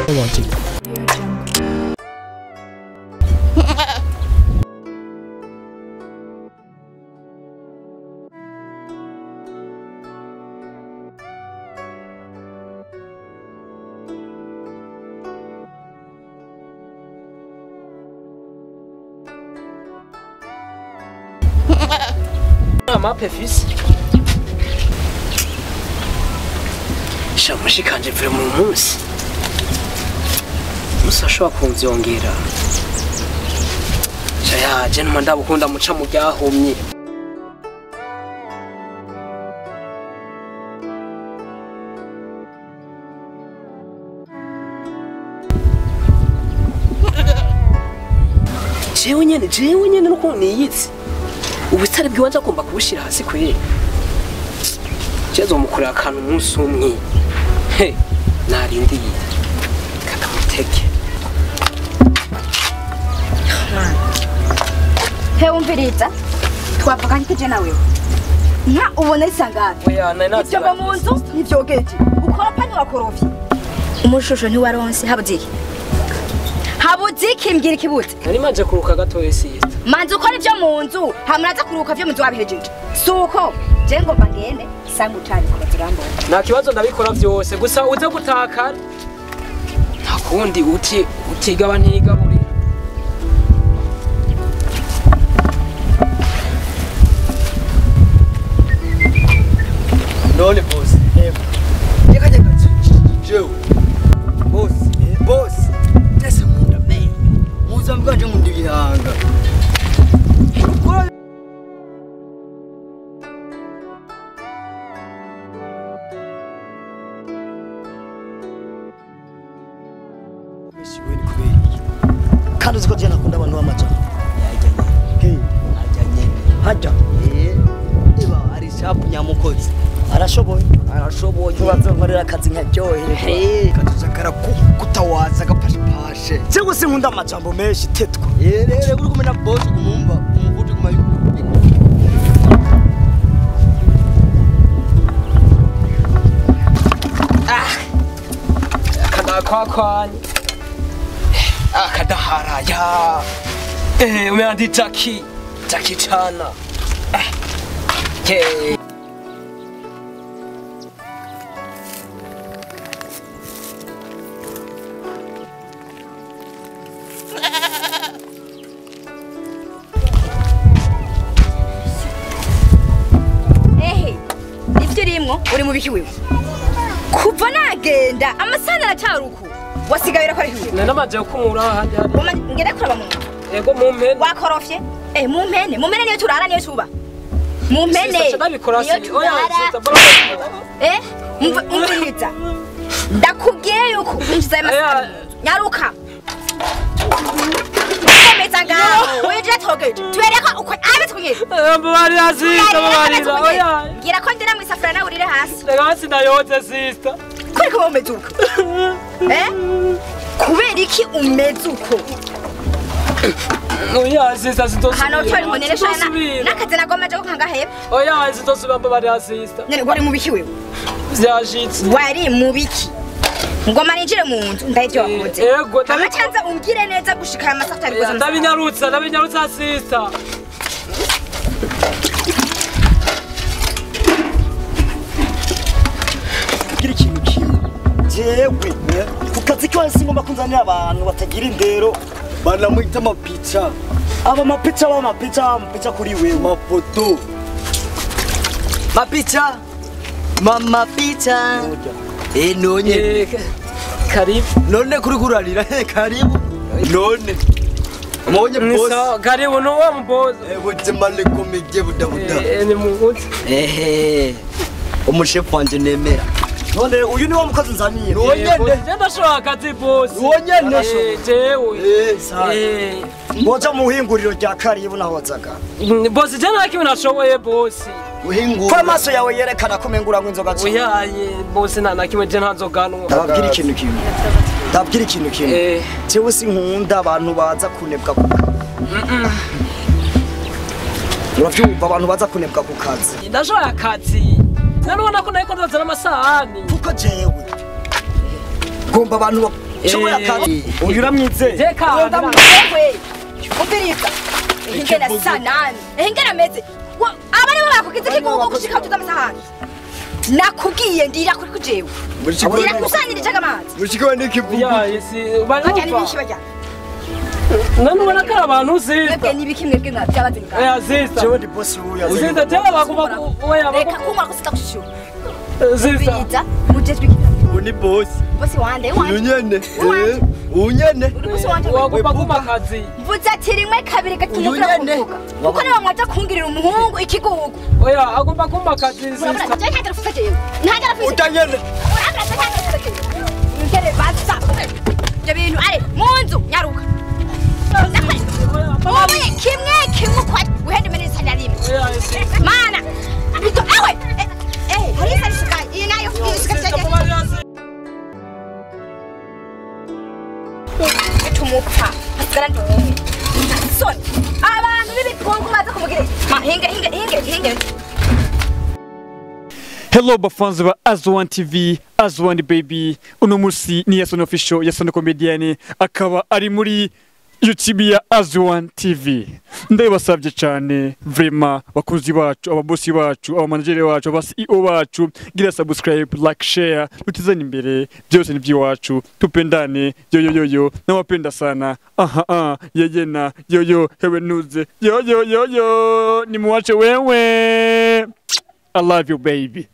romantic. Mape fils. Shamushikanje vile mu munsi. Musashobora kunvyongera. Jaya je numa ndabukunda muca mu ryahomye. Jewe nyene nuko niyitse. Ubutari bwiwanje agomba kubushira hasi kwere. Jezo mukurira akantu umunsi umwe. He, narindiye. Katamuteke. He umviriza. Twapakanye kije nawe. Nka ubona isangana. Oya, nari Ibyo mu nzu nivyogeje. Ukora pani wakorofye. Umushusho ntiwaronse habudiki. Habudiki mbwira ikibuze. Nari manje kuruka gatoye sister. Manzi ukora ibyo mu nzu, hamuraza kuruka vyo mu nzu wabihejeje. Suko, je ngomba ngende sanga utari kurambo. Nta kibazo ndabikora byose, gusa uze gutakara. Ntakundi utigaba ntigaburi. None boss. Yeka Joe. Boss. Tese munda me. Muza mbanje mundi bihanga. Kandi uziko je nakunda abantu b'amajana. Haja. Iba ari shapu nyamukozi. Arashoboye. Tubazo nkorera akazi nkaryohe. Katujakara kutawaza gapashipashe. Cyangwa se nkunda amajambo menshi tetwa. Rere uri kumena boss kumumva umuvuje kumayu. Kwakwanya. Akadaharaya. Umeandi Jackie chana. Okay. Uri mu biki wewe? Kuva nagenda amasana aracaruku. Wasigabira ko ari hiwe. Nana maje kumura handi handi. Ngere kuraba mu. Yego mu mpene. Wakorofye? Mu mpene niyo turara niyo tuba. Mu mpene. Oya, umviriza. Ndakubwiye yuko unjiza amasana. Nyaruka. Komeza ngaho. Weje Atogeje. Tubereka uko abitwige. Mbari asista. Oya. Ngira ko ndira mu isafuriya nawe urire hasi. Rega hasi ndayote sister. Kuri ko umezuka. Kubera iki umezuko? Oya sister sitosubira. Hano twari nkonere shana. Nakaze nagomaje ko kanga hebe. Oya sitosubira mbari asista. Nene wari mu biki wewe? Vyashitse. Wari mu biki? Ngoma ninjire mu nzu ndahivyo wakoze. Yego amacanza umbwire neza gushika amasafari ari kuza. Ndabinyarutsa sister. Gira ikintu kimwe. Jewe kukazi kwose ngomba kunzanira abantu batagira indero Banamwita mapicha. aba mapicha kuri wewe Mafoto. Mapicha. Mama picha. Nonye. Karibu. None kuri kurarira karibu. None. Monye boss. Karibu no wa mbozo. Wote male komedie budabuda. Ni muguti. Umushefu wanje nemera. none uyu ni wa mukozi nzaniye Wonyene. Ndashobora akazi boss. Wonyene. Jewe. Boza mu hinguriro rya Karibu naho wazaga. Boss je nakimwe nashoboye boss. Uhingura. Kwa maso yawe yerekana ko mengura ngo inzoga cyane. Oyaye boss nakimwe je ntanzoganwa. Ndababwira ikintu kimwe. Jewe sinkunda abantu baza kunebwa ku kazi. Uravyumva abantu baza kunebwa ku kazi. Ndashobora akazi. Narubona ko nayiko ndazana amasahani. Kuko jewe ngomba abantu shoboye akazi uramwizeye Teka wewe umviriza ingena sanani ingena meze abari bo bakugize kigugu gushika tuzamasahani nakubwiye ndira kuri kujewe ndira kusanirije amazi mushikwa n'ikivugo ya yesi bajyana banumva ibishi bajyana none ubona ko abantu uziza mwebwe n'ibiki mwebwe mwabyabazinga ya ziza jewe ndi boss wuya uziza tewe bakuba oya reka kumwa kusita kushushu ziza biza mujejwe kitatu ni boss bosi wande wande unyene unyene bosi wande wakuba kumakazi mvuze ati rimwe kabiri gatatu kuvuga kuko niba mwaje kungirira umuhungu ikigugu oya agomba kumakazi ziza utanyene ngere basa ibyo bintu ari munzu nyaruka wowe kimwe kwa uhende mene sana rimwe mana bito ewe hari isa shika iyi nayo bitumuka garanto son abantu b'ibitungu maze kumugire hinge Hello bafanzi ba Azwan TV, Azwan baby. Uno musi ni Yason official, Yason comedian akaba ari muri YouTube ya Azwan TV. Ndabasabye cyane vraiment bakunzi bacu, ababosi bacu, abamanageri bacu, aba CEO bacu, gira subscribe, like, share, tutizane imbere byose ni byiwacu. Tupendane yo nawapenda sana. Yegena yo hewe nuze. Yo ni muache wewe. I love you, baby.